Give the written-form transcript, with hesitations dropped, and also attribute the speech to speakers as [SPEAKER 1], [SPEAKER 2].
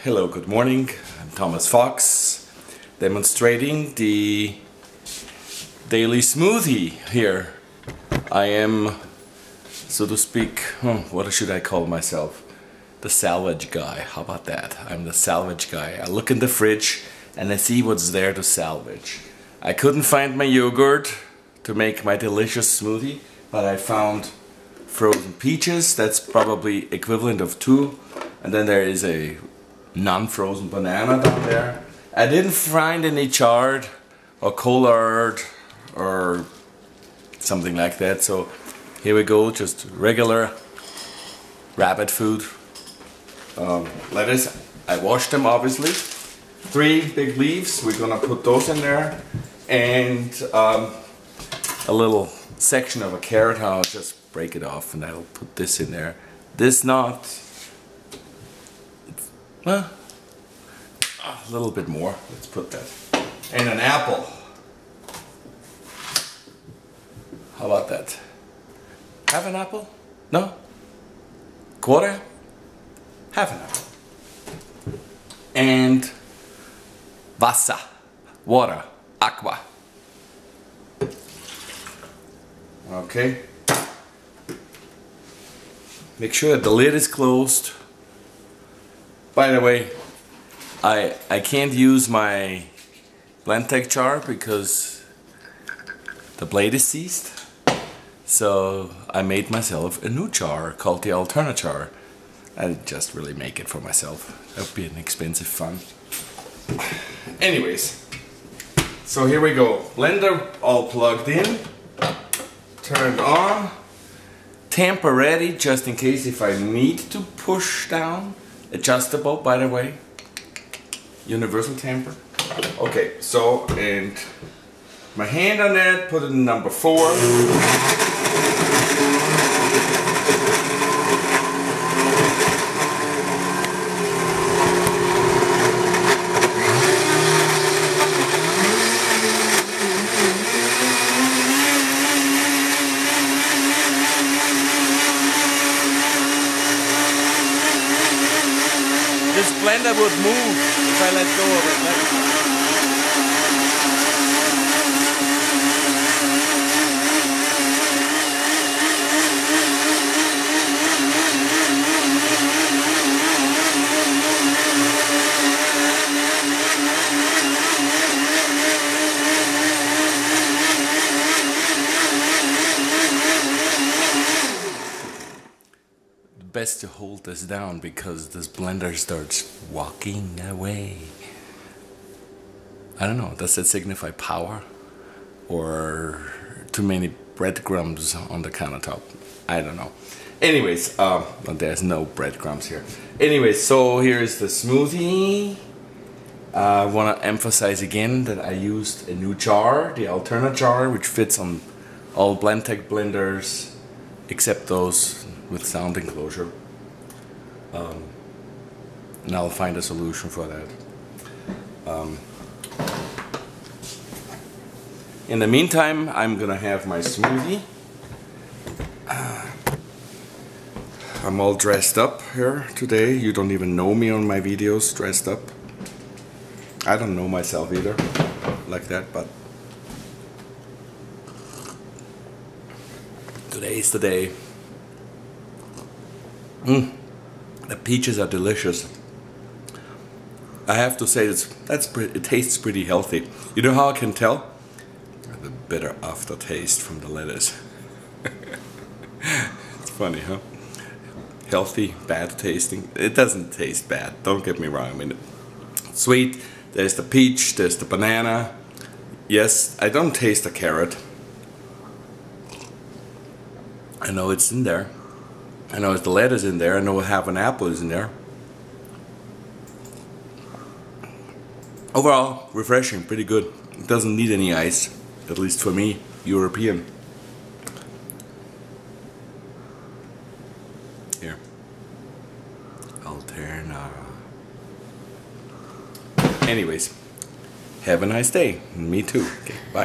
[SPEAKER 1] Hello, good morning. I'm Thomas Fox, demonstrating the daily smoothie here. I am, so to speak, what should I call myself? The salvage guy. How about that? I'm the salvage guy. I look in the fridge and I see what's there to salvage. I couldn't find my yogurt to make my delicious smoothie, but I found frozen peaches. That's probably equivalent of 2. And then there is a non-frozen banana down there. I didn't find any charred or collared or something like that. So here we go, just regular rabbit food. Lettuce, I washed them obviously. 3 big leaves, we're gonna put those in there. And a little section of a carrot, I'll just break it off and I'll put this in there. This not, well, a little bit more, let's put that. And an apple. How about that? Half an apple? No? Quarter? Half an apple. And Wasser, water, aqua. Okay. Make sure that the lid is closed. By the way, I can't use my Blendtec jar because the blade is seized. So I made myself a new jar called the Alterna jar. I just really make it for myself. That would be an expensive fun. Anyways, so here we go. Blender all plugged in, turned on, tamper ready just in case if I need to push down. Adjustable, by the way. Universal tamper. Okay, so, and my hand on that, put it in number 4. This blender would move if I let go of it. Best to hold this down because this blender starts walking away. I don't know, does that signify power or too many breadcrumbs on the countertop? I don't know. Anyways, there's no breadcrumbs here. Anyways, so here's the smoothie. I want to emphasize again that I used a new jar, the Alterna jar, which fits on all Blendtec blenders except those with sound enclosure, and I'll find a solution for that. In the meantime, I'm gonna have my smoothie. I'm all dressed up here today. You don't even know me on my videos dressed up. I don't know myself either like that, but today is the day. The peaches are delicious. I have to say it tastes pretty healthy. You know how I can tell? The bitter aftertaste from the lettuce. It's funny, huh? Healthy, bad tasting. It doesn't taste bad, don't get me wrong. I mean, sweet, there's the peach, there's the banana. Yes, I don't taste the carrot. I know it's in there. I know the lettuce in there. I know half an apple is in there. Overall, refreshing, pretty good. It doesn't need any ice, at least for me, European. Here. Alterna. Anyways, have a nice day. Me too. Okay, bye.